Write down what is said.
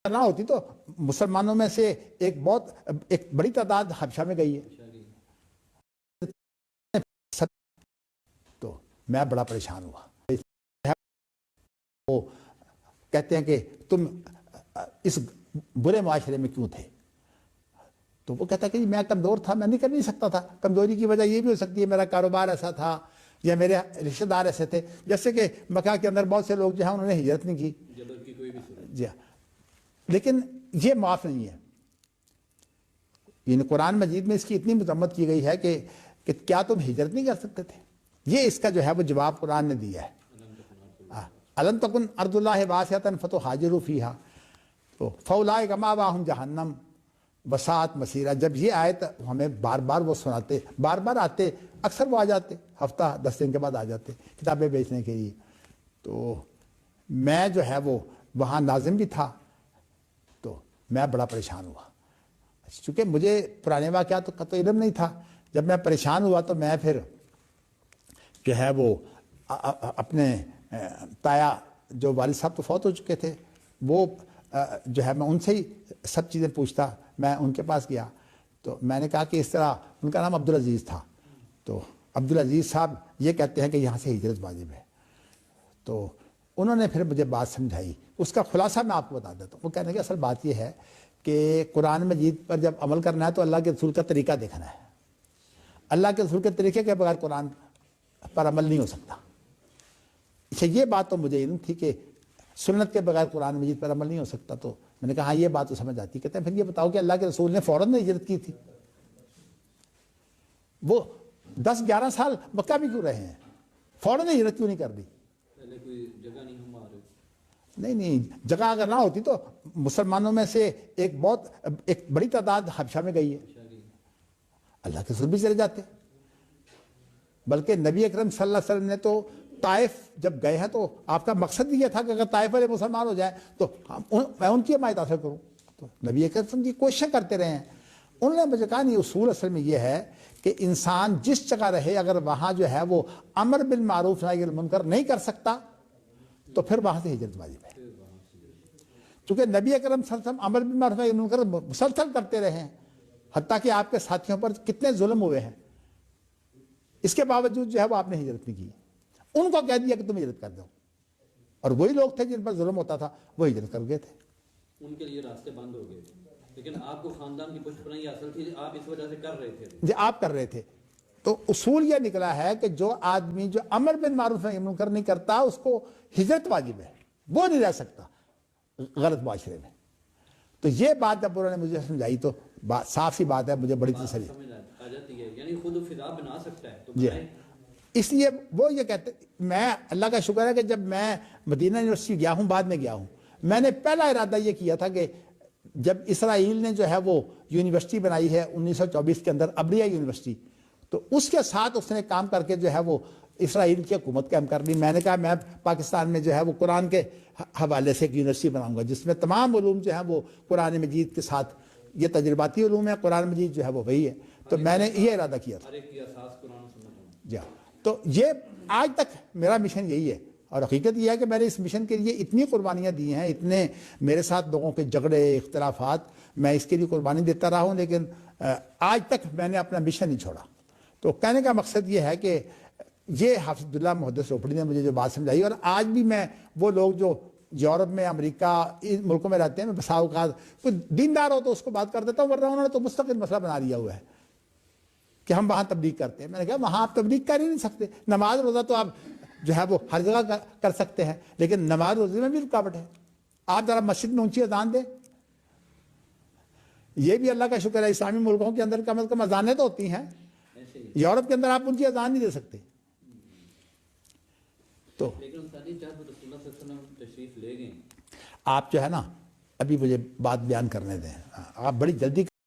نہ ہوتی تو مسلمانوں میں سے ایک بڑی تعداد حبشہ میں گئی ہے، تو میں بڑا پریشان ہوا۔ وہ کہتے ہیں کہ تم اس برے معاشرے میں کیوں تھے؟ تو وہ کہتا ہے کہ میں کمزور تھا، میں نہیں کر نہیں سکتا تھا۔ کمزوری کی وجہ یہ بھی ہو سکتی ہے میرا کاروبار ایسا تھا یا میرے رشتہ دار ایسے تھے، جیسے کہ مکہ کے اندر بہت سے لوگ جو ہیں انہوں نے ہجرت نہیں کی، جی ہاں، لیکن یہ معاف نہیں ہے۔ یعنی قرآن مجید میں اس کی اتنی مذمت کی گئی ہے کہ کیا تم ہجرت نہیں کر سکتے تھے؟ یہ اس کا جو ہے وہ جواب قرآن نے دیا ہے۔ الم تکن ارض اللہ واسعۃ فتہاجروا فیہا تو فاولئک مأواہم جہنم وساءت مصیرا۔ جب یہ آیت ہمیں بار بار وہ سناتے، بار بار آتے، اکثر وہ آ جاتے، ہفتہ 10 دن کے بعد آ جاتے کتابیں بیچنے کے لیے، تو میں جو ہے وہ وہاں ناظم بھی تھا، تو میں بڑا پریشان ہوا، چونکہ مجھے پرانے واقعات کا تو علم نہیں تھا۔ جب میں پریشان ہوا تو میں پھر جو ہے وہ اپنے تایا جو والد صاحب تو فوت ہو چکے تھے، وہ جو ہے میں ان سے ہی سب چیزیں پوچھتا، میں ان کے پاس گیا تو میں نے کہا کہ اس طرح، ان کا نام عبدالعزیز تھا، تو عبدالعزیز صاحب یہ کہتے ہیں کہ یہاں سے ہجرت واجب ہے۔ تو انہوں نے پھر مجھے بات سمجھائی، اس کا خلاصہ میں آپ کو بتا دیتا ہوں۔ وہ کہنے کی اصل بات یہ ہے کہ قرآن مجید پر جب عمل کرنا ہے تو اللہ کے رسول کا طریقہ دیکھنا ہے۔ اللہ کے رسول کے طریقے کے بغیر قرآن پر عمل نہیں ہو سکتا۔ اچھا، یہ بات تو مجھے علم تھی کہ سنت کے بغیر قرآن مجید پر عمل نہیں ہو سکتا، تو میں نے کہا ہاں یہ بات تو سمجھ آتی۔ کہتے ہیں پھر یہ بتاؤ کہ اللہ کے رسول نے فوراً ہجرت کی تھی؟ وہ 10-11 سال مکہ بھی کیوں رہے ہیں، فوراً ہجرت کیوں نہیں کر دی؟ کوئی جگہ نہیں ہمارے؟ نہیں، جگہ اگر نہ ہوتی تو مسلمانوں میں سے ایک بڑی تعداد حبشہ میں گئی ہے، اللہ کے رسول بھی چلے جاتے۔ بلکہ نبی اکرم صلی اللہ علیہ وسلم نے تو طائف جب گئے ہیں تو آپ کا مقصد یہ تھا کہ اگر طائف والے مسلمان ہو جائیں تو میں ان کی حمایت حاصل کروں، تو نبی اکرم کی کوششیں کرتے رہے ہیں۔ انہوں نے مجھے کہا نہیں، اصول اصل میں یہ ہے کہ انسان جس جگہ رہے اگر وہاں جو ہے وہ امر بالمعروف نہی عن المنکر نہیں کر سکتا تو پھر وہاں سے ہجرت واجب ہے۔ چونکہ نبی اکرم صلی اللہ علیہ وسلم امر بالمعروف نہی عن المنکر مسلسل کرتے رہے ہیں، حتیٰ کہ آپ کے ساتھیوں پر کتنے ظلم ہوئے ہیں، اس کے باوجود جو ہے وہ آپ نے ہجرت نہیں کی۔ ان کو کہہ دیا کہ تم ہجرت کر دو، اور وہی لوگ تھے جن پر ظلم ہوتا تھا وہ ہجرت کر گئے تھے۔ ان کے لیے راستے بند ہو گئے، لیکن آپ کو خاندان کی پشت پناہی حاصل تھی، آپ اس وجہ سے کر رہے تھے۔ جی، آپ کر رہے تھے۔ تو اصول یہ نکلا ہے کہ جو آدمی جو امر بالمعروف نہی عن المنکر نہیں کرتا اس کو ہجرت واجب ہے، وہ نہیں رہ سکتا غلط معاشرے میں۔ تو یہ بات جب انہوں نے مجھے سمجھائی تو صاف سی بات ہے، مجھے بڑی تسلی آ جاتی ہے، یعنی خود فضا بنا سکتا ہے تو جی۔ بنائے۔ اس لیے وہ یہ کہتے، میں اللہ کا شکر ہے کہ جب میں مدینہ یونیورسٹی گیا ہوں، بعد میں گیا ہوں، میں نے پہلا ارادہ یہ کیا تھا کہ جب اسرائیل نے جو ہے وہ یونیورسٹی بنائی ہے 1924 کے اندر، ابریہ یونیورسٹی، تو اس کے ساتھ اس نے کام کر کے جو ہے وہ اسرائیل کی حکومت قائم کر لی۔ میں نے کہا میں پاکستان میں جو ہے وہ قرآن کے حوالے سے ایک یونیورسٹی بناؤں گا جس میں تمام علوم جو ہیں وہ قرآن مجید کے ساتھ، یہ تجرباتی علوم ہے، قرآن مجید جو ہے وہ وہی ہے۔ تو میں نے یہ ارادہ کیا تھا۔ ہر ایک کی اساس قرآن و سنت ہے۔ جی، تو یہ آج تک میرا مشن یہی ہے، اور حقیقت یہ ہے کہ میں نے اس مشن کے لیے اتنی قربانیاں دی ہیں، اتنے میرے ساتھ لوگوں کے جھگڑے، اختلافات، میں اس کے لیے قربانی دیتا رہا ہوں، لیکن آج تک میں نے اپنا مشن نہیں چھوڑا۔ تو کہنے کا مقصد یہ ہے کہ یہ حافظ عبداللہ محدث روپڑی نے مجھے جو بات سمجھائی، اور آج بھی میں وہ لوگ جو یورپ میں، امریکہ، ان ملکوں میں رہتے ہیں، میں بسا اوقات کوئی دیندار ہو تو اس کو بات کر دیتا ہوں، ورنہ انہوں نے تو مستقل مسئلہ بنا لیا ہوا ہے کہ ہم وہاں تبلیغ کرتے ہیں۔ میں نے کہا وہاں آپ تبلیغ کر ہی نہیں سکتے، نماز روزہ تو آپ جو ہے وہ ہر جگہ کر سکتے ہیں، لیکن نماز روزے میں بھی رکاوٹ ہے۔ آپ ذرا مسجد میں اونچی اذان دیں، یہ بھی اللہ کا شکر ہے اسلامی ملکوں کے اندر کم از کم اذانیں تو ہوتی ہیں، یورپ کے اندر آپ اونچی اذان نہیں دے سکتے۔ تو لیکن جب رسول اللہ صلی اللہ علیہ وسلم تشریف لے گئے، آپ جو ہے نا، ابھی مجھے بات بیان کرنے دیں، آپ بڑی جلدی